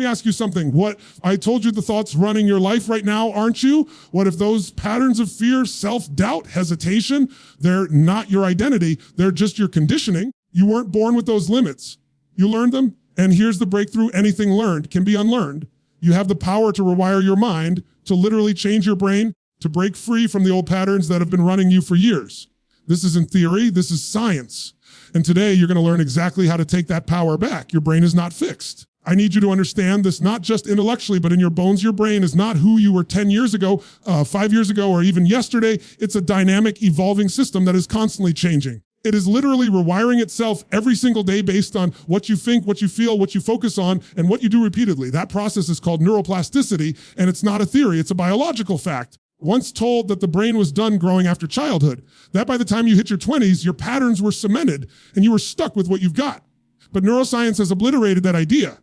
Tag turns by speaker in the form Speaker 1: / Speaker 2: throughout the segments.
Speaker 1: Let me ask you something. What I told you, the thoughts running your life right now, aren't you? What if those patterns of fear, self-doubt, hesitation, they're not your identity, they're just your conditioning. You weren't born with those limits. You learned them, and here's the breakthrough. Anything learned can be unlearned. You have the power to rewire your mind, to literally change your brain, to break free from the old patterns that have been running you for years. This isn't theory, this is science. And today you're gonna learn exactly how to take that power back. Your brain is not fixed. I need you to understand this, not just intellectually, but in your bones. Your brain is not who you were 10 years ago, 5 years ago, or even yesterday. It's a dynamic, evolving system that is constantly changing. It is literally rewiring itself every single day based on what you think, what you feel, what you focus on, and what you do repeatedly. That process is called neuroplasticity, and it's not a theory, it's a biological fact. Once told that the brain was done growing after childhood, that by the time you hit your 20s, your patterns were cemented, and you were stuck with what you've got. But neuroscience has obliterated that idea.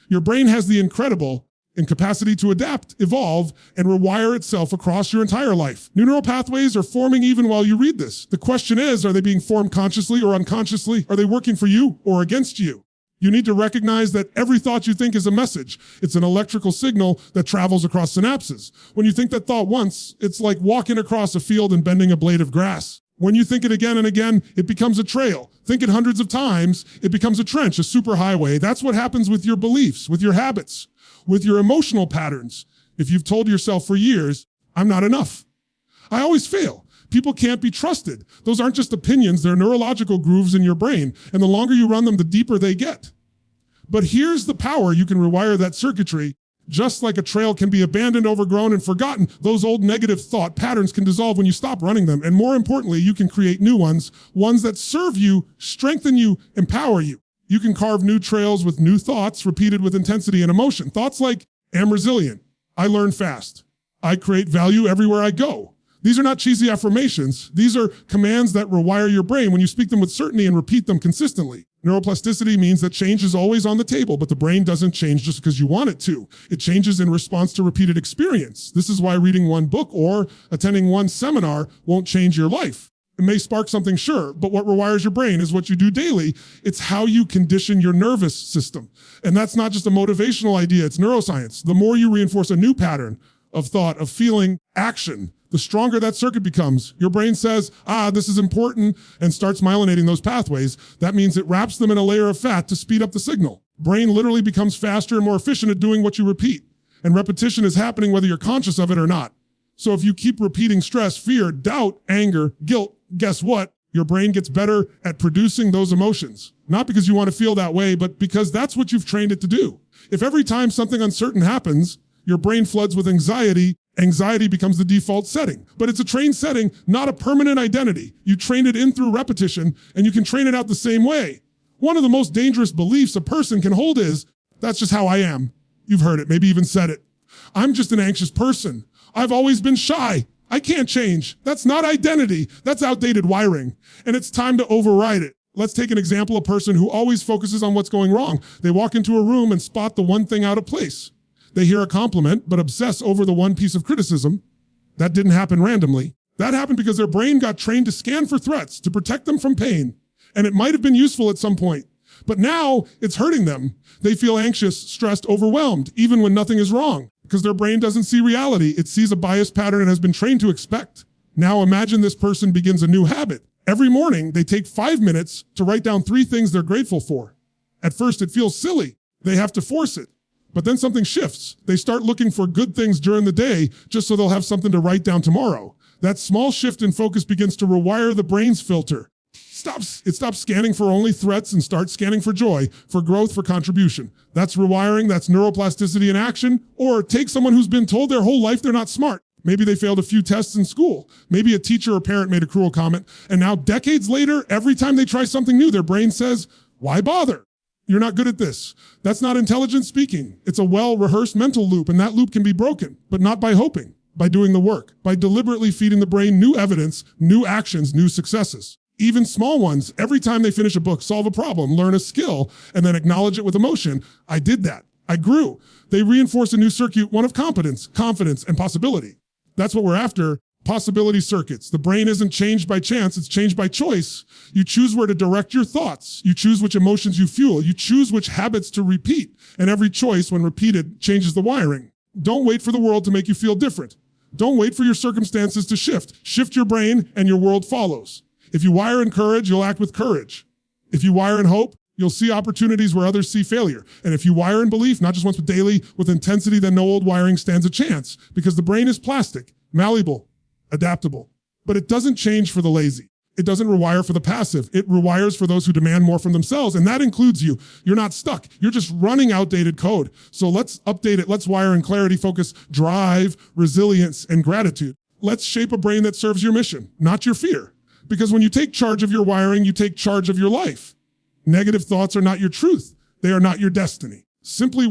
Speaker 1: Your brain has the incredible capacity to adapt, evolve, and rewire itself across your entire life. New neural pathways are forming even while you read this. The question is, are they being formed consciously or unconsciously? Are they working for you or against you? You need to recognize that every thought you think is a message. It's an electrical signal that travels across synapses. When you think that thought once, it's like walking across a field and bending a blade of grass. When you think it again and again, it becomes a trail. Think it hundreds of times, it becomes a trench, a superhighway. That's what happens with your beliefs, with your habits, with your emotional patterns. If you've told yourself for years, I'm not enough, I always fail, people can't be trusted. Those aren't just opinions, they're neurological grooves in your brain. And the longer you run them, the deeper they get. But here's the power. You can rewire that circuitry. Just like a trail can be abandoned, overgrown, and forgotten, those old negative thought patterns can dissolve when you stop running them. And more importantly, you can create new ones that serve you, strengthen you, empower you. You can carve new trails with new thoughts repeated with intensity and emotion. Thoughts like, I'm resilient, I learn fast, I create value everywhere I go. These are not cheesy affirmations. These are commands that rewire your brain when you speak them with certainty and repeat them consistently. Neuroplasticity means that change is always on the table, but the brain doesn't change just because you want it to. It changes in response to repeated experience. This is why reading one book or attending one seminar won't change your life. It may spark something, sure, but what rewires your brain is what you do daily. It's how you condition your nervous system. And that's not just a motivational idea, it's neuroscience. The more you reinforce a new pattern of thought, of feeling, action, the stronger that circuit becomes. Your brain says, this is important, and starts myelinating those pathways. That means it wraps them in a layer of fat to speed up the signal. Brain literally becomes faster and more efficient at doing what you repeat. And repetition is happening whether you're conscious of it or not. So if you keep repeating stress, fear, doubt, anger, guilt, guess what? Your brain gets better at producing those emotions. Not because you want to feel that way, but because that's what you've trained it to do. If every time something uncertain happens, your brain floods with anxiety, anxiety becomes the default setting. But it's a trained setting, not a permanent identity. You train it in through repetition, and you can train it out the same way. One of the most dangerous beliefs a person can hold is, that's just how I am. You've heard it, maybe even said it. I'm just an anxious person. I've always been shy. I can't change. That's not identity. That's outdated wiring. And it's time to override it. Let's take an example, a person who always focuses on what's going wrong. They walk into a room and spot the one thing out of place. They hear a compliment, but obsess over the one piece of criticism. That didn't happen randomly. That happened because their brain got trained to scan for threats, to protect them from pain. And it might have been useful at some point. But now it's hurting them. They feel anxious, stressed, overwhelmed, even when nothing is wrong, because their brain doesn't see reality. It sees a biased pattern it has been trained to expect. Now imagine this person begins a new habit. Every morning, they take 5 minutes to write down 3 things they're grateful for. At first, it feels silly. They have to force it. But then something shifts. They start looking for good things during the day just so they'll have something to write down tomorrow. That small shift in focus begins to rewire the brain's filter. It stops scanning for only threats and starts scanning for joy, for growth, for contribution. That's rewiring, that's neuroplasticity in action. Or take someone who's been told their whole life they're not smart. Maybe they failed a few tests in school. Maybe a teacher or parent made a cruel comment. And now decades later, every time they try something new, their brain says, why bother? You're not good at this. That's not intelligent speaking. It's a well-rehearsed mental loop, and that loop can be broken, but not by hoping, by doing the work, by deliberately feeding the brain new evidence, new actions, new successes. Even small ones, every time they finish a book, solve a problem, learn a skill, and then acknowledge it with emotion. I did that. I grew. They reinforce a new circuit, one of competence, confidence, and possibility. That's what we're after. possibility circuits. The brain isn't changed by chance, it's changed by choice. You choose where to direct your thoughts. You choose which emotions you fuel. You choose which habits to repeat. And every choice, when repeated, changes the wiring. Don't wait for the world to make you feel different. Don't wait for your circumstances to shift. Shift your brain and your world follows. If you wire in courage, you'll act with courage. If you wire in hope, you'll see opportunities where others see failure. And if you wire in belief, not just once but daily, with intensity, then no old wiring stands a chance. Because the brain is plastic, malleable, adaptable. But it doesn't change for the lazy. It doesn't rewire for the passive. It rewires for those who demand more from themselves. And that includes you. You're not stuck. You're just running outdated code. So let's update it. Let's wire in clarity, focus, drive, resilience, and gratitude. Let's shape a brain that serves your mission, not your fear. Because when you take charge of your wiring, you take charge of your life. Negative thoughts are not your truth. They are not your destiny. Simply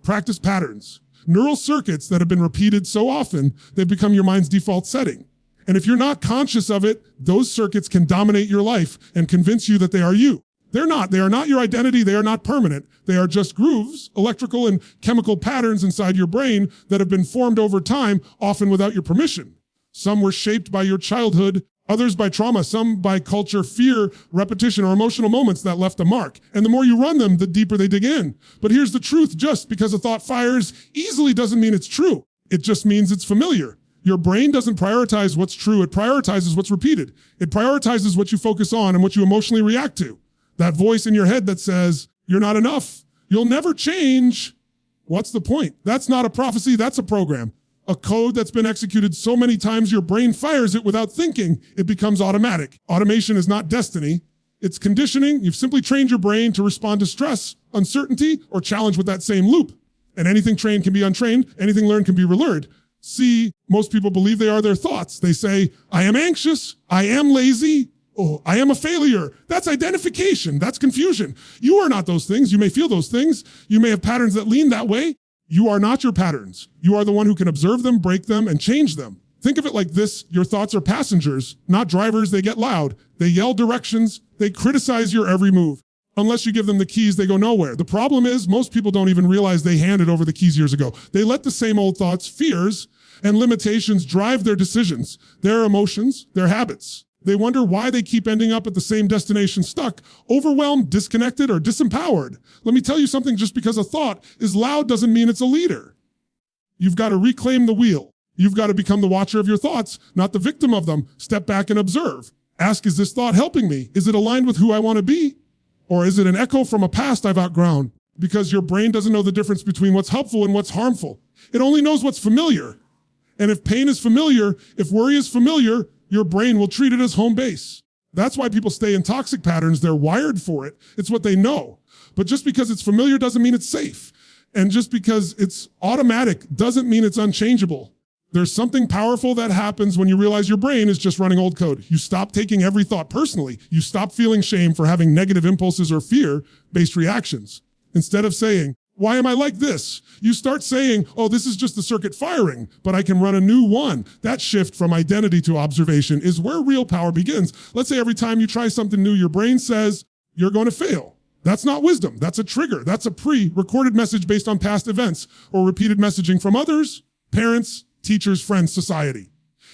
Speaker 1: practice patterns. Neural circuits that have been repeated so often, they've become your mind's default setting. And if you're not conscious of it, those circuits can dominate your life and convince you that they are you. They're not. They are not your identity. They are not permanent. They are just grooves, electrical and chemical patterns inside your brain that have been formed over time, often without your permission. Some were shaped by your childhood, others by trauma, some by culture, fear, repetition, or emotional moments that left a mark. And the more you run them, the deeper they dig in. But here's the truth. Just because a thought fires easily doesn't mean it's true. It just means it's familiar. Your brain doesn't prioritize what's true. It prioritizes what's repeated. It prioritizes what you focus on and what you emotionally react to. That voice in your head that says, you're not enough. You'll never change. What's the point? That's not a prophecy. That's a program. A code that's been executed so many times your brain fires it without thinking, it becomes automatic. Automation is not destiny. It's conditioning. You've simply trained your brain to respond to stress, uncertainty, or challenge with that same loop. And anything trained can be untrained. Anything learned can be relearned. See, most people believe they are their thoughts. They say, I am anxious. I am lazy. Oh, I am a failure. That's identification. That's confusion. You are not those things. You may feel those things. You may have patterns that lean that way. You are not your patterns. You are the one who can observe them, break them, and change them. Think of it like this. Your thoughts are passengers, not drivers. They get loud. They yell directions. They criticize your every move. Unless you give them the keys, they go nowhere. The problem is most people don't even realize they handed over the keys years ago. They let the same old thoughts, fears, and limitations drive their decisions, their emotions, their habits. They wonder why they keep ending up at the same destination stuck, overwhelmed, disconnected, or disempowered. Let me tell you something, just because a thought is loud doesn't mean it's a leader. You've got to reclaim the wheel. You've got to become the watcher of your thoughts, not the victim of them. Step back and observe. Ask, is this thought helping me? Is it aligned with who I want to be? Or is it an echo from a past I've outgrown? Because your brain doesn't know the difference between what's helpful and what's harmful. It only knows what's familiar. And if pain is familiar, if worry is familiar, your brain will treat it as home base. That's why people stay in toxic patterns. They're wired for it. It's what they know. But just because it's familiar doesn't mean it's safe. And just because it's automatic doesn't mean it's unchangeable. There's something powerful that happens when you realize your brain is just running old code. You stop taking every thought personally. You stop feeling shame for having negative impulses or fear-based reactions. Instead of saying, why am I like this? You start saying, oh, this is just the circuit firing, but I can run a new one. That shift from identity to observation is where real power begins. Let's say every time you try something new, your brain says, you're going to fail. That's not wisdom. That's a trigger. That's a pre-recorded message based on past events or repeated messaging from others, parents, teachers, friends, society.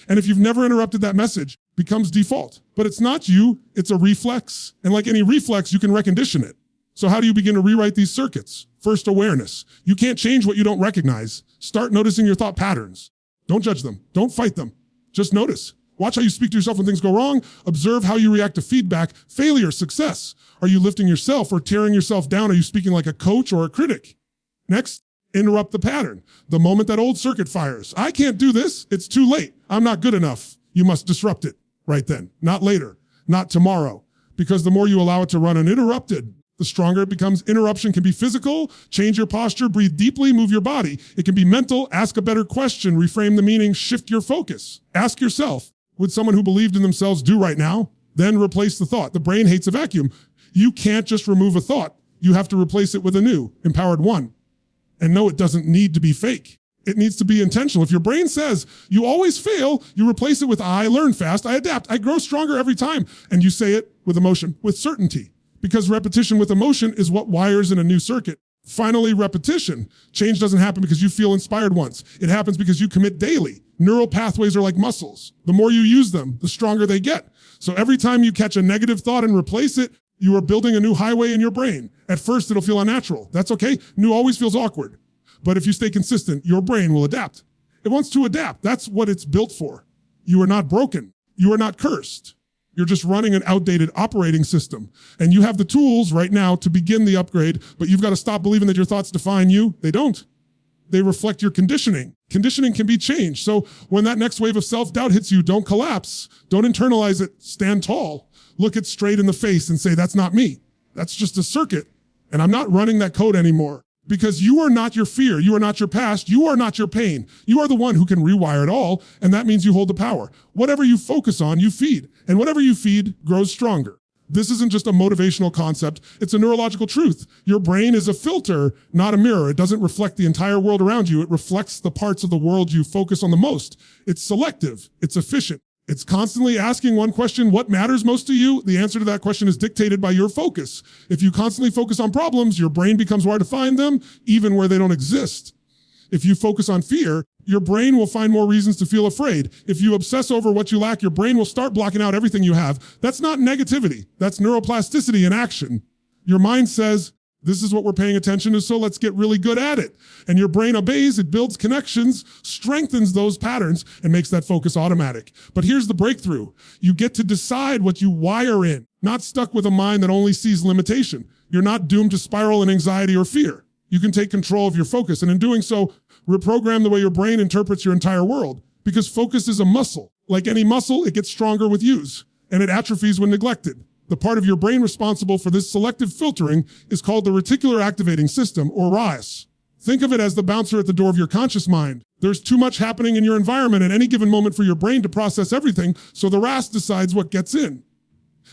Speaker 1: And if you've never interrupted that message, it becomes default. But it's not you, it's a reflex. And like any reflex, you can recondition it. So how do you begin to rewrite these circuits? First, awareness. You can't change what you don't recognize. Start noticing your thought patterns. Don't judge them. Don't fight them. Just notice. Watch how you speak to yourself when things go wrong. Observe how you react to feedback, failure, success. Are you lifting yourself or tearing yourself down? Are you speaking like a coach or a critic? Next, interrupt the pattern. The moment that old circuit fires. I can't do this. It's too late. I'm not good enough. You must disrupt it right then. Not later. Not tomorrow. Because the more you allow it to run uninterrupted, the stronger it becomes. Interruption can be physical, change your posture, breathe deeply, move your body. It can be mental, ask a better question, reframe the meaning, shift your focus. Ask yourself, would someone who believed in themselves do right now? Then replace the thought. The brain hates a vacuum. You can't just remove a thought. You have to replace it with a new, empowered one. And no, it doesn't need to be fake. It needs to be intentional. If your brain says you always fail, you replace it with I learn fast, I adapt, I grow stronger every time. And you say it with emotion, with certainty. Because repetition with emotion is what wires in a new circuit. Finally, repetition. Change doesn't happen because you feel inspired once. It happens because you commit daily. Neural pathways are like muscles. The more you use them, the stronger they get. So every time you catch a negative thought and replace it, you are building a new highway in your brain. At first, it'll feel unnatural. That's okay. New always feels awkward. But if you stay consistent, your brain will adapt. It wants to adapt. That's what it's built for. You are not broken. You are not cursed. You're just running an outdated operating system. And you have the tools right now to begin the upgrade, but you've got to stop believing that your thoughts define you. They don't. They reflect your conditioning. Conditioning can be changed. So when that next wave of self-doubt hits you, don't collapse. Don't internalize it. Stand tall. Look it straight in the face and say, that's not me. That's just a circuit. And I'm not running that code anymore. Because you are not your fear. You are not your past. You are not your pain. You are the one who can rewire it all, and that means you hold the power. Whatever you focus on, you feed. And whatever you feed grows stronger. This isn't just a motivational concept. It's a neurological truth. Your brain is a filter, not a mirror. It doesn't reflect the entire world around you. It reflects the parts of the world you focus on the most. It's selective. It's efficient. It's constantly asking one question, what matters most to you? The answer to that question is dictated by your focus. If you constantly focus on problems, your brain becomes wired to find them, even where they don't exist. If you focus on fear, your brain will find more reasons to feel afraid. If you obsess over what you lack, your brain will start blocking out everything you have. That's not negativity. That's neuroplasticity in action. Your mind says, this is what we're paying attention to, so let's get really good at it. And your brain obeys, it builds connections, strengthens those patterns, and makes that focus automatic. But here's the breakthrough. You get to decide what you wire in, not stuck with a mind that only sees limitation. You're not doomed to spiral in anxiety or fear. You can take control of your focus, and in doing so, reprogram the way your brain interprets your entire world. Because focus is a muscle. Like any muscle, it gets stronger with use, and it atrophies when neglected. The part of your brain responsible for this selective filtering is called the reticular activating system, or RAS. Think of it as the bouncer at the door of your conscious mind. There's too much happening in your environment at any given moment for your brain to process everything, so the RAS decides what gets in.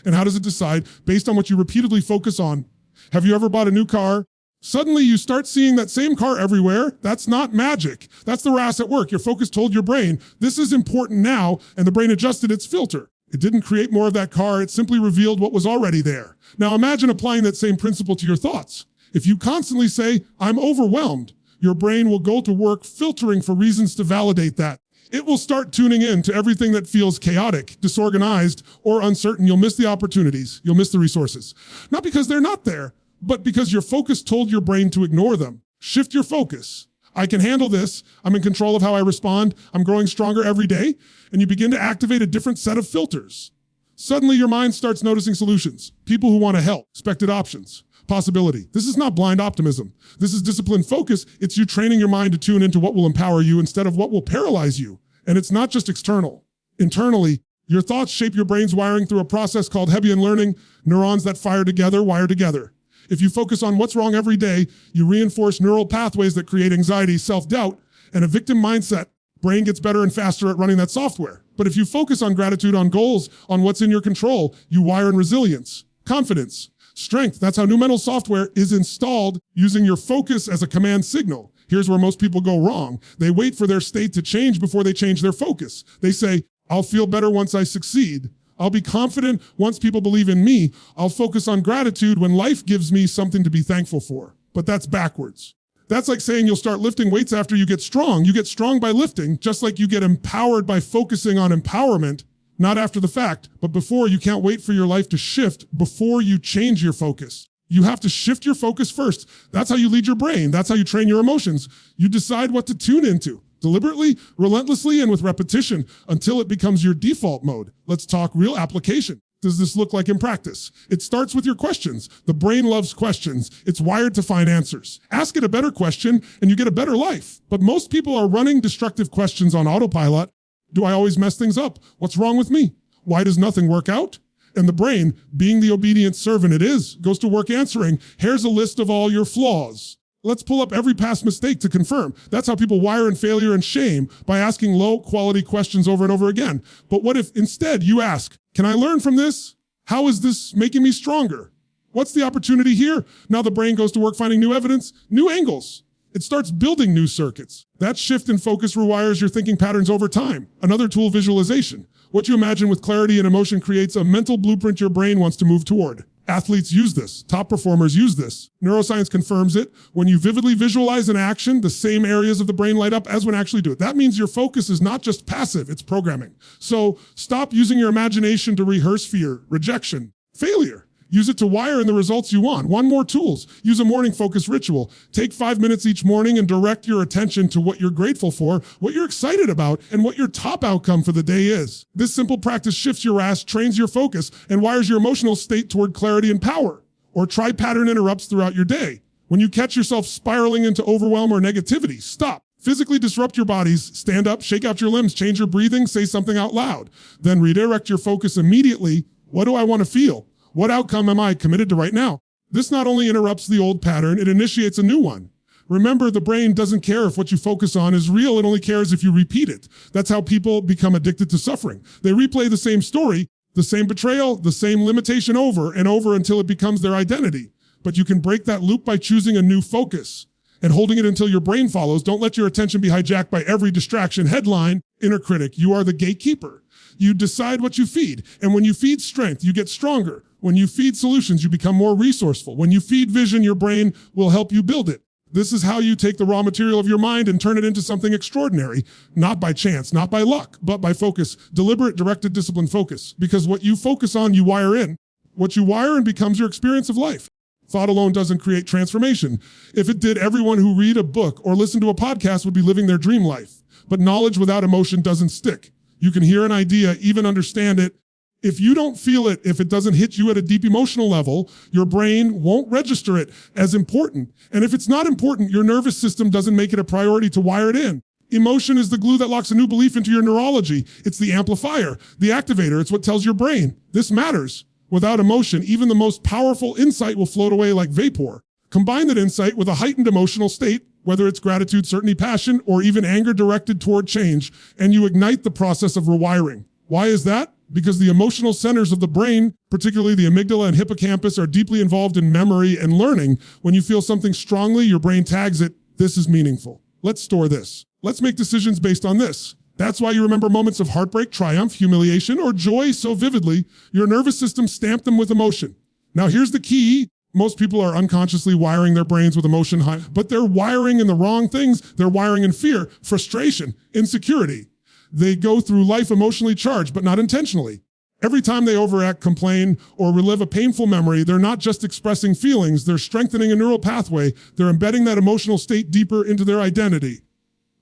Speaker 1: And how does it decide? Based on what you repeatedly focus on. Have you ever bought a new car? Suddenly you start seeing that same car everywhere. That's not magic. That's the RAS at work. Your focus told your brain, this is important now, and the brain adjusted its filter. It didn't create more of that car, it simply revealed what was already there. Now imagine applying that same principle to your thoughts. If you constantly say, I'm overwhelmed, your brain will go to work filtering for reasons to validate that. It will start tuning in to everything that feels chaotic, disorganized, or uncertain. You'll miss the opportunities, you'll miss the resources. Not because they're not there, but because your focus told your brain to ignore them. Shift your focus. I can handle this. I'm in control of how I respond. I'm growing stronger every day. And you begin to activate a different set of filters. Suddenly your mind starts noticing solutions, people who want to help, expected options, possibility. This is not blind optimism. This is disciplined focus. It's you training your mind to tune into what will empower you instead of what will paralyze you. And it's not just external. Internally, your thoughts shape your brain's wiring through a process called Hebbian learning. Neurons that fire together, wire together. If you focus on what's wrong every day, you reinforce neural pathways that create anxiety, self-doubt, and a victim mindset. Brain gets better and faster at running that software. But if you focus on gratitude, on goals, on what's in your control, you wire in resilience, confidence, strength. That's how new mental software is installed using your focus as a command signal. Here's where most people go wrong. They wait for their state to change before they change their focus. They say, I'll feel better once I succeed. I'll be confident once people believe in me. I'll focus on gratitude when life gives me something to be thankful for. But that's backwards. That's like saying you'll start lifting weights after you get strong. You get strong by lifting, just like you get empowered by focusing on empowerment, not after the fact, but before. You can't wait for your life to shift before you change your focus. You have to shift your focus first. That's how you lead your brain. That's how you train your emotions. You decide what to tune into. Deliberately, relentlessly, and with repetition until it becomes your default mode. Let's talk real application. Does this look like in practice? It starts with your questions. The brain loves questions. It's wired to find answers. Ask it a better question and you get a better life. But most people are running destructive questions on autopilot. Do I always mess things up? What's wrong with me? Why does nothing work out? And the brain, being the obedient servant it is, goes to work answering, here's a list of all your flaws. Let's pull up every past mistake to confirm. That's how people wire in failure and shame, by asking low quality questions over and over again. But what if instead you ask, can I learn from this? How is this making me stronger? What's the opportunity here? Now the brain goes to work finding new evidence, new angles. It starts building new circuits. That shift in focus rewires your thinking patterns over time. Another tool, visualization. What you imagine with clarity and emotion creates a mental blueprint your brain wants to move toward. Athletes use this. Top performers use this. Neuroscience confirms it. When you vividly visualize an action, the same areas of the brain light up as when actually do it. That means your focus is not just passive, it's programming. So stop using your imagination to rehearse fear, rejection, failure. Use it to wire in the results you want. One more tools. Use a morning focus ritual. Take 5 minutes each morning and direct your attention to what you're grateful for, what you're excited about, and what your top outcome for the day is. This simple practice shifts your RAS, trains your focus, and wires your emotional state toward clarity and power. Or try pattern interrupts throughout your day. When you catch yourself spiraling into overwhelm or negativity, stop. Physically disrupt your bodies, stand up, shake out your limbs, change your breathing, say something out loud. Then redirect your focus immediately. What do I want to feel? What outcome am I committed to right now? This not only interrupts the old pattern, it initiates a new one. Remember, the brain doesn't care if what you focus on is real, it only cares if you repeat it. That's how people become addicted to suffering. They replay the same story, the same betrayal, the same limitation over and over until it becomes their identity. But you can break that loop by choosing a new focus and holding it until your brain follows. Don't let your attention be hijacked by every distraction. Headline, inner critic, you are the gatekeeper. You decide what you feed. And when you feed strength, you get stronger. When you feed solutions, you become more resourceful. When you feed vision, your brain will help you build it. This is how you take the raw material of your mind and turn it into something extraordinary, not by chance, not by luck, but by focus, deliberate, directed, disciplined focus. Because what you focus on, you wire in. What you wire in becomes your experience of life. Thought alone doesn't create transformation. If it did, everyone who read a book or listen to a podcast would be living their dream life. But knowledge without emotion doesn't stick. You can hear an idea, even understand it. If you don't feel it, if it doesn't hit you at a deep emotional level, your brain won't register it as important. And if it's not important, your nervous system doesn't make it a priority to wire it in. Emotion is the glue that locks a new belief into your neurology. It's the amplifier, the activator. It's what tells your brain, this matters. Without emotion, even the most powerful insight will float away like vapor. Combine that insight with a heightened emotional state, whether it's gratitude, certainty, passion, or even anger directed toward change, and you ignite the process of rewiring. Why is that? Because the emotional centers of the brain, particularly the amygdala and hippocampus, are deeply involved in memory and learning. When you feel something strongly, your brain tags it, this is meaningful. Let's store this. Let's make decisions based on this. That's why you remember moments of heartbreak, triumph, humiliation, or joy so vividly. Your nervous system stamped them with emotion. Now here's the key. Most people are unconsciously wiring their brains with emotion, but they're wiring in the wrong things. They're wiring in fear, frustration, insecurity. They go through life emotionally charged, but not intentionally. Every time they overact, complain, or relive a painful memory, they're not just expressing feelings, they're strengthening a neural pathway. They're embedding that emotional state deeper into their identity.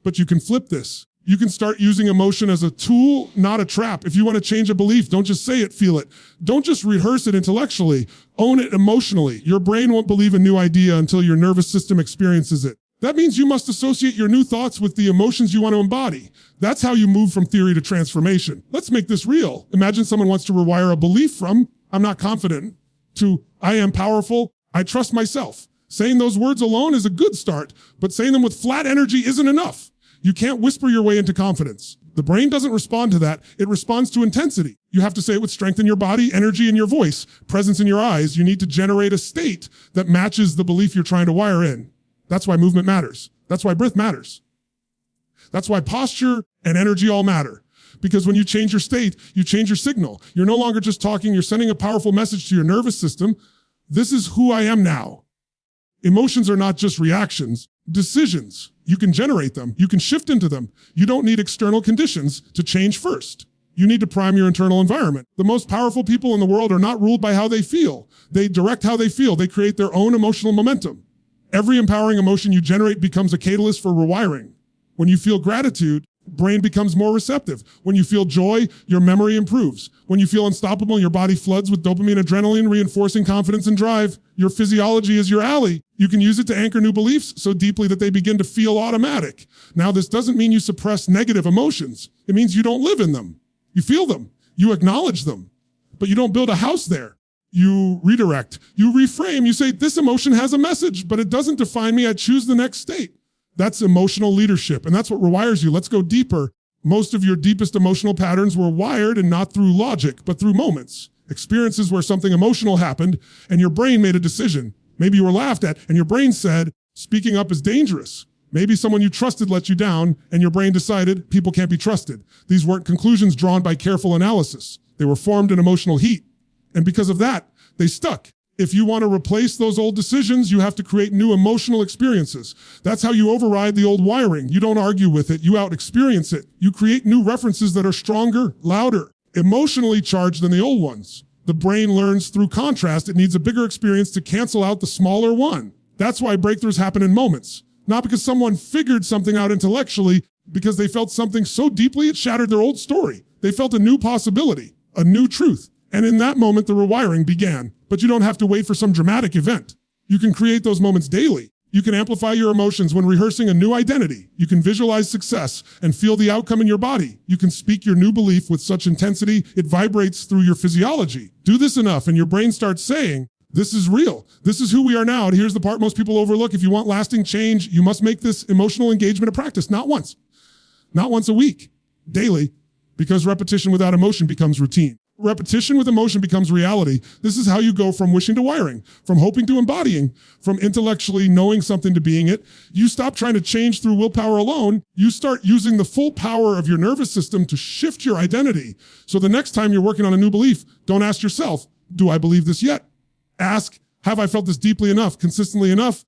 Speaker 1: But you can flip this. You can start using emotion as a tool, not a trap. If you want to change a belief, don't just say it, feel it. Don't just rehearse it intellectually. Own it emotionally. Your brain won't believe a new idea until your nervous system experiences it. That means you must associate your new thoughts with the emotions you want to embody. That's how you move from theory to transformation. Let's make this real. Imagine someone wants to rewire a belief from, I'm not confident, to, I am powerful, I trust myself. Saying those words alone is a good start, but saying them with flat energy isn't enough. You can't whisper your way into confidence. The brain doesn't respond to that. It responds to intensity. You have to say it with strength in your body, energy in your voice, presence in your eyes. You need to generate a state that matches the belief you're trying to wire in. That's why movement matters. That's why breath matters. That's why posture and energy all matter. Because when you change your state, you change your signal. You're no longer just talking, you're sending a powerful message to your nervous system. This is who I am now. Emotions are not just reactions, decisions. You can generate them. You can shift into them. You don't need external conditions to change first. You need to prime your internal environment. The most powerful people in the world are not ruled by how they feel. They direct how they feel. They create their own emotional momentum. Every empowering emotion you generate becomes a catalyst for rewiring. When you feel gratitude, brain becomes more receptive. When you feel joy, your memory improves. When you feel unstoppable, your body floods with dopamine, adrenaline, reinforcing confidence and drive. Your physiology is your ally. You can use it to anchor new beliefs so deeply that they begin to feel automatic. Now, this doesn't mean you suppress negative emotions. It means you don't live in them. You feel them. You acknowledge them. But you don't build a house there. You redirect. You reframe. You say, this emotion has a message, but it doesn't define me. I choose the next state. That's emotional leadership, and that's what rewires you. Let's go deeper. Most of your deepest emotional patterns were wired, and not through logic, but through moments. Experiences where something emotional happened, and your brain made a decision. Maybe you were laughed at, and your brain said, speaking up is dangerous. Maybe someone you trusted let you down, and your brain decided people can't be trusted. These weren't conclusions drawn by careful analysis. They were formed in emotional heat. And because of that, they stuck. If you want to replace those old decisions, you have to create new emotional experiences. That's how you override the old wiring. You don't argue with it, you out-experience it. You create new references that are stronger, louder, emotionally charged than the old ones. The brain learns through contrast. It needs a bigger experience to cancel out the smaller one. That's why breakthroughs happen in moments. Not because someone figured something out intellectually, because they felt something so deeply it shattered their old story. They felt a new possibility, a new truth. And in that moment, the rewiring began. But you don't have to wait for some dramatic event. You can create those moments daily. You can amplify your emotions when rehearsing a new identity. You can visualize success and feel the outcome in your body. You can speak your new belief with such intensity, it vibrates through your physiology. Do this enough and your brain starts saying, this is real. This is who we are now. And here's the part most people overlook. If you want lasting change, you must make this emotional engagement a practice, not once a week, daily, because repetition without emotion becomes routine. Repetition with emotion becomes reality. This is how you go from wishing to wiring, from hoping to embodying, from intellectually knowing something to being it. You stop trying to change through willpower alone. You start using the full power of your nervous system to shift your identity. So the next time you're working on a new belief, don't ask yourself, do I believe this yet? Ask, have I felt this deeply enough, consistently enough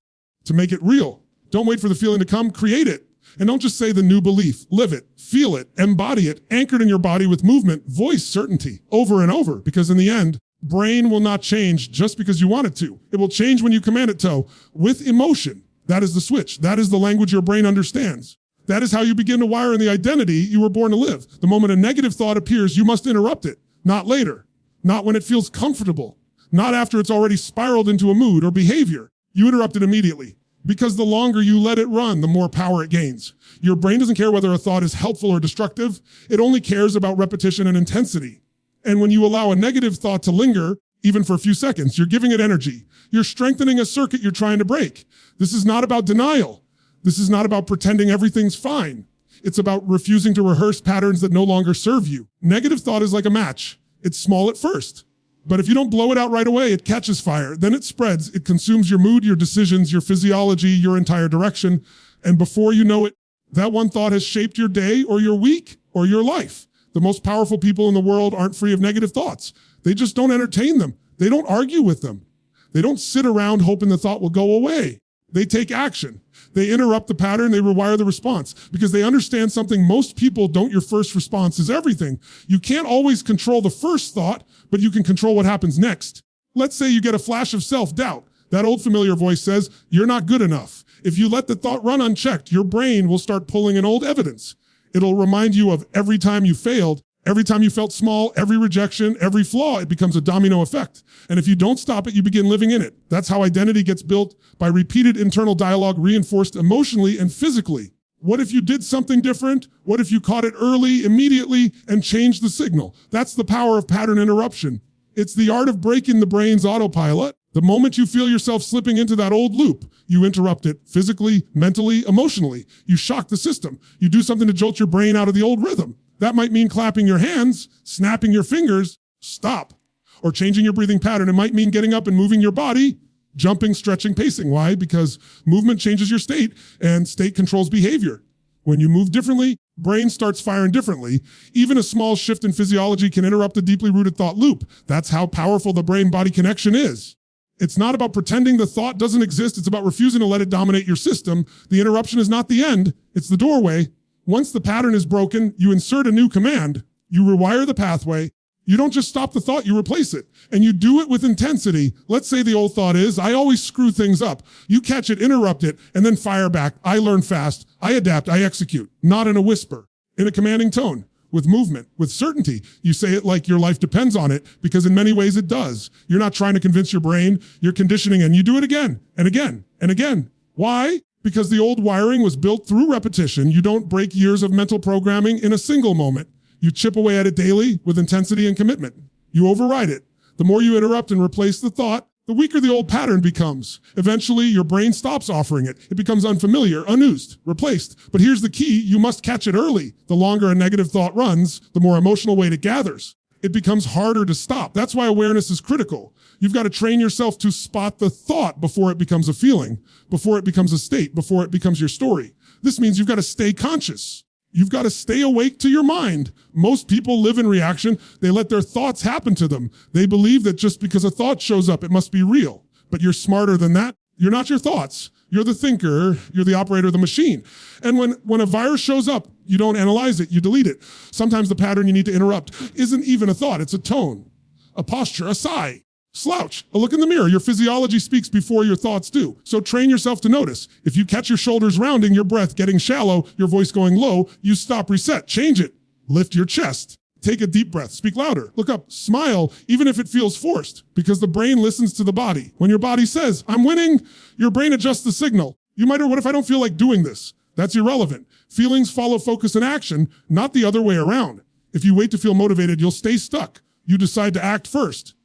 Speaker 1: to make it real? Don't wait for the feeling to come, create it. And don't just say the new belief, live it, feel it, embody it, anchored in your body with movement, voice certainty over and over, because in the end, brain will not change just because you want it to. It will change when you command it to, with emotion. That is the switch. That is the language your brain understands. That is how you begin to wire in the identity you were born to live. The moment a negative thought appears, you must interrupt it, not later, not when it feels comfortable, not after it's already spiraled into a mood or behavior. You interrupt it immediately. Because the longer you let it run, the more power it gains. Your brain doesn't care whether a thought is helpful or destructive. It only cares about repetition and intensity. And when you allow a negative thought to linger, even for a few seconds, you're giving it energy. You're strengthening a circuit you're trying to break. This is not about denial. This is not about pretending everything's fine. It's about refusing to rehearse patterns that no longer serve you. Negative thought is like a match. It's small at first. But if you don't blow it out right away, it catches fire. Then it spreads. It consumes your mood, your decisions, your physiology, your entire direction. And before you know it, that one thought has shaped your day or your week or your life. The most powerful people in the world aren't free of negative thoughts. They just don't entertain them. They don't argue with them. They don't sit around hoping the thought will go away. They take action. They interrupt the pattern, they rewire the response because they understand something most people don't. Your first response is everything. You can't always control the first thought, but you can control what happens next. Let's say you get a flash of self-doubt. That old familiar voice says, you're not good enough. If you let the thought run unchecked, your brain will start pulling in old evidence. It'll remind you of every time you failed, every time you felt small, every rejection, every flaw. It becomes a domino effect. And if you don't stop it, you begin living in it. That's how identity gets built, by repeated internal dialogue reinforced emotionally and physically. What if you did something different? What if you caught it early, immediately, and changed the signal? That's the power of pattern interruption. It's the art of breaking the brain's autopilot. The moment you feel yourself slipping into that old loop, you interrupt it physically, mentally, emotionally. You shock the system. You do something to jolt your brain out of the old rhythm. That might mean clapping your hands, snapping your fingers, stop, or changing your breathing pattern. It might mean getting up and moving your body, jumping, stretching, pacing. Why? Because movement changes your state and state controls behavior. When you move differently, brain starts firing differently. Even a small shift in physiology can interrupt a deeply rooted thought loop. That's how powerful the brain-body connection is. It's not about pretending the thought doesn't exist. It's about refusing to let it dominate your system. The interruption is not the end. It's the doorway. Once the pattern is broken, you insert a new command. You rewire the pathway. You don't just stop the thought, you replace it. And you do it with intensity. Let's say the old thought is, I always screw things up. You catch it, interrupt it, and then fire back. I learn fast. I adapt. I execute. Not in a whisper, in a commanding tone, with movement, with certainty. You say it like your life depends on it, because in many ways it does. You're not trying to convince your brain. You're conditioning, and you do it again and again and again. Why? Because the old wiring was built through repetition. You don't break years of mental programming in a single moment. You chip away at it daily with intensity and commitment. You override it. The more you interrupt and replace the thought, the weaker the old pattern becomes. Eventually, your brain stops offering it. It becomes unfamiliar, unused, replaced. But here's the key. You must catch it early. The longer a negative thought runs, the more emotional weight it gathers. It becomes harder to stop. That's why awareness is critical. You've got to train yourself to spot the thought before it becomes a feeling, before it becomes a state, before it becomes your story. This means you've got to stay conscious. You've got to stay awake to your mind. Most people live in reaction. They let their thoughts happen to them. They believe that just because a thought shows up, it must be real. But you're smarter than that. You're not your thoughts. You're the thinker. You're the operator of the machine. And when a virus shows up, you don't analyze it. You delete it. Sometimes the pattern you need to interrupt isn't even a thought. It's a tone, a posture, a sigh, slouch, a look in the mirror. Your physiology speaks before your thoughts do. So train yourself to notice. If you catch your shoulders rounding, your breath getting shallow, your voice going low, you stop, reset, change it. Lift your chest. Take a deep breath. Speak louder. Look up. Smile, even if it feels forced, because the brain listens to the body. When your body says, I'm winning, your brain adjusts the signal. You might, what if I don't feel like doing this? That's irrelevant. Feelings follow focus and action, not the other way around. If you wait to feel motivated, you'll stay stuck. You decide to act first.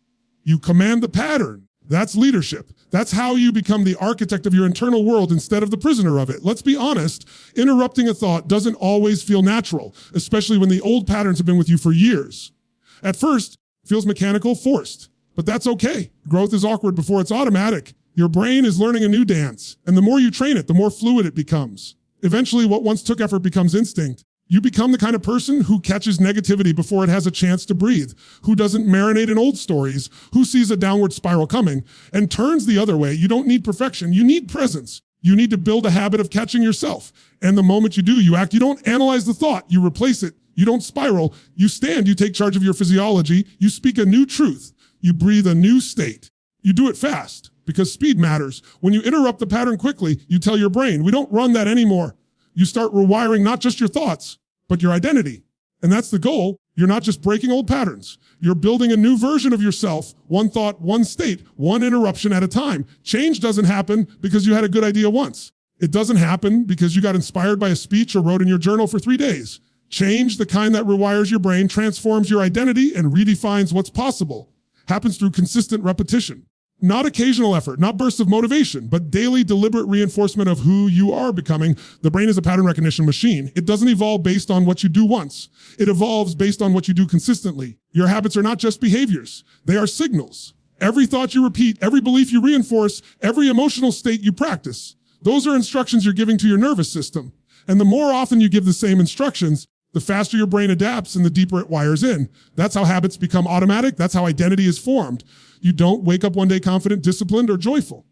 Speaker 1: You command the pattern. That's leadership. That's how you become the architect of your internal world instead of the prisoner of it. Let's be honest, interrupting a thought doesn't always feel natural, especially when the old patterns have been with you for years. At first, it feels mechanical, forced, but that's okay. Growth is awkward before it's automatic. Your brain is learning a new dance, and the more you train it, the more fluid it becomes. Eventually, what once took effort becomes instinct. You become the kind of person who catches negativity before it has a chance to breathe, who doesn't marinate in old stories, who sees a downward spiral coming and turns the other way. You don't need perfection. You need presence. You need to build a habit of catching yourself. And the moment you do, you act. You don't analyze the thought. You replace it. You don't spiral. You stand. You take charge of your physiology. You speak a new truth. You breathe a new state. You do it fast because speed matters. When you interrupt the pattern quickly, you tell your brain, we don't run that anymore. You start rewiring not just your thoughts, but your identity. And that's the goal. You're not just breaking old patterns. You're building a new version of yourself, one thought, one state, one interruption at a time. Change doesn't happen because you had a good idea once. It doesn't happen because you got inspired by a speech or wrote in your journal for 3 days. Change, the kind that rewires your brain, transforms your identity, and redefines what's possible. Happens through consistent repetition. Not occasional effort, not bursts of motivation, but daily deliberate reinforcement of who you are becoming. The brain is a pattern recognition machine. It doesn't evolve based on what you do once. It evolves based on what you do consistently. Your habits are not just behaviors. They are signals. Every thought you repeat, every belief you reinforce, every emotional state you practice. Those are instructions you're giving to your nervous system. And the more often you give the same instructions, the faster your brain adapts and the deeper it wires in. That's how habits become automatic. That's how identity is formed. You don't wake up one day confident, disciplined, or joyful.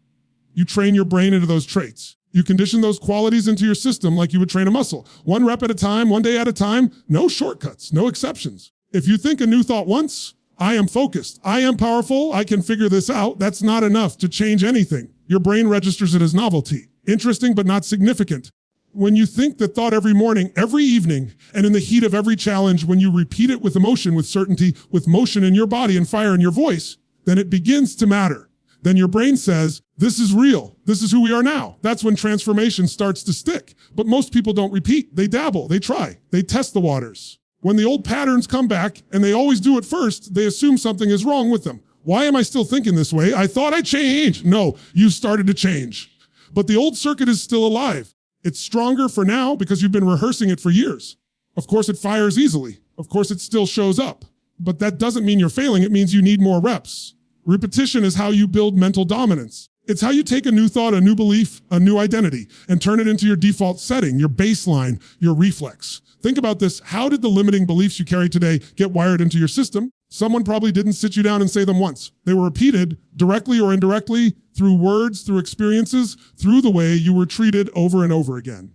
Speaker 1: You train your brain into those traits. You condition those qualities into your system like you would train a muscle. 1 rep at a time, 1 day at a time, no shortcuts, no exceptions. If you think a new thought once, I am focused, I am powerful, I can figure this out, that's not enough to change anything. Your brain registers it as novelty, interesting but not significant. When you think the thought every morning, every evening, and in the heat of every challenge, when you repeat it with emotion, with certainty, with motion in your body and fire in your voice, then it begins to matter. Then your brain says, this is real. This is who we are now. That's when transformation starts to stick. But most people don't repeat. They dabble. They try. They test the waters. When the old patterns come back, and they always do it first, they assume something is wrong with them. Why am I still thinking this way? I thought I changed. No, you started to change. But the old circuit is still alive. It's stronger for now because you've been rehearsing it for years. Of course, it fires easily. Of course, it still shows up. But that doesn't mean you're failing. It means you need more reps. Repetition is how you build mental dominance. It's how you take a new thought, a new belief, a new identity, and turn it into your default setting, your baseline, your reflex. Think about this. How did the limiting beliefs you carry today get wired into your system? Someone probably didn't sit you down and say them once. They were repeated directly or indirectly through words, through experiences, through the way you were treated over and over again.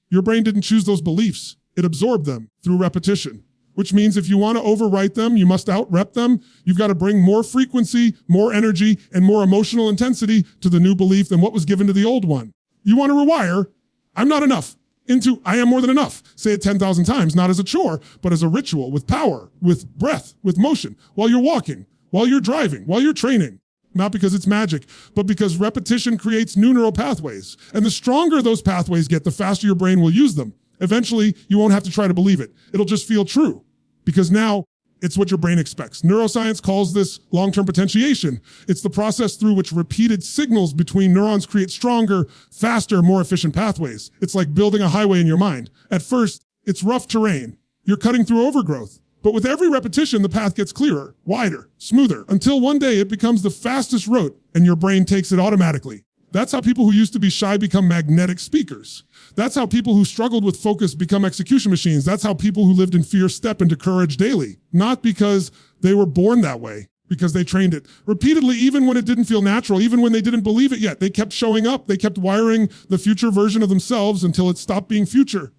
Speaker 1: Your brain didn't choose those beliefs. It absorbed them through repetition. Which means if you want to overwrite them, you must out-rep them. You've got to bring more frequency, more energy, and more emotional intensity to the new belief than what was given to the old one. You want to rewire, I'm not enough, into I am more than enough. Say it 10,000 times, not as a chore, but as a ritual, with power, with breath, with motion, while you're walking, while you're driving, while you're training. Not because it's magic, but because repetition creates new neural pathways. And the stronger those pathways get, the faster your brain will use them. Eventually, you won't have to try to believe it. It'll just feel true because now it's what your brain expects. Neuroscience calls this long-term potentiation. It's the process through which repeated signals between neurons create stronger, faster, more efficient pathways. It's like building a highway in your mind. At first, it's rough terrain. You're cutting through overgrowth. But with every repetition, the path gets clearer, wider, smoother, until one day it becomes the fastest route and your brain takes it automatically. That's how people who used to be shy become magnetic speakers. That's how people who struggled with focus become execution machines. That's how people who lived in fear step into courage daily. Not because they were born that way, because they trained it repeatedly, even when it didn't feel natural, even when they didn't believe it yet. They kept showing up. They kept wiring the future version of themselves until it stopped being future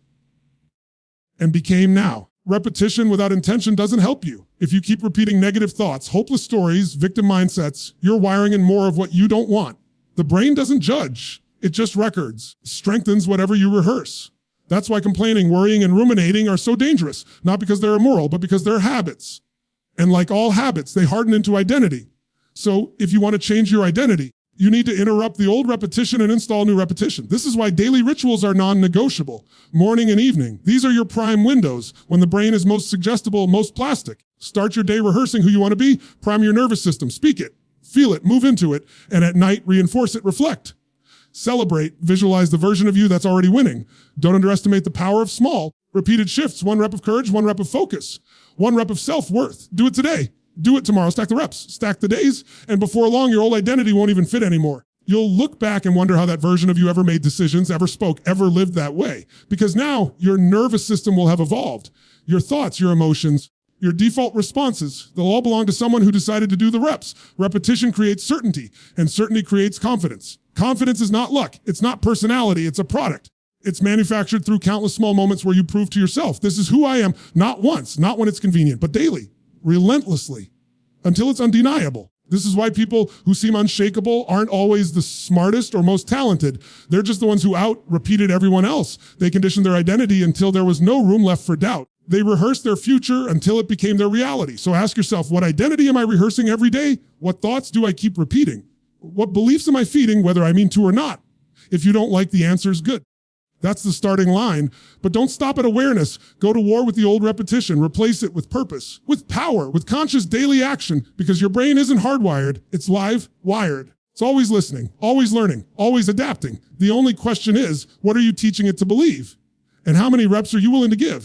Speaker 1: and became now. Repetition without intention doesn't help you. If you keep repeating negative thoughts, hopeless stories, victim mindsets, you're wiring in more of what you don't want. The brain doesn't judge. It just records, strengthens whatever you rehearse. That's why complaining, worrying, and ruminating are so dangerous. Not because they're immoral, but because they're habits. And like all habits, they harden into identity. So if you want to change your identity, you need to interrupt the old repetition and install new repetition. This is why daily rituals are non-negotiable. Morning and evening. These are your prime windows when the brain is most suggestible, most plastic. Start your day rehearsing who you want to be, prime your nervous system, speak it, feel it, move into it, and at night reinforce it, reflect. Celebrate, visualize the version of you that's already winning. Don't underestimate the power of small, repeated shifts, 1 rep of courage, 1 rep of focus, 1 rep of self-worth. Do it today. Do it tomorrow. Stack the reps, stack the days, and before long, your old identity won't even fit anymore. You'll look back and wonder how that version of you ever made decisions, ever spoke, ever lived that way. Because now your nervous system will have evolved. Your thoughts, your emotions, your default responses, they'll all belong to someone who decided to do the reps. Repetition creates certainty, and certainty creates confidence. Confidence is not luck. It's not personality. It's a product. It's manufactured through countless small moments where you prove to yourself, this is who I am, not once, not when it's convenient, but daily. Relentlessly, until it's undeniable. This is why people who seem unshakable aren't always the smartest or most talented. They're just the ones who out-repeated everyone else. They conditioned their identity until there was no room left for doubt. They rehearsed their future until it became their reality. So ask yourself, what identity am I rehearsing every day? What thoughts do I keep repeating? What beliefs am I feeding, whether I mean to or not? If you don't like the answers, good. That's the starting line. But don't stop at awareness. Go to war with the old repetition. Replace it with purpose, with power, with conscious daily action, because your brain isn't hardwired. It's live wired. It's always listening, always learning, always adapting. The only question is, what are you teaching it to believe? And how many reps are you willing to give?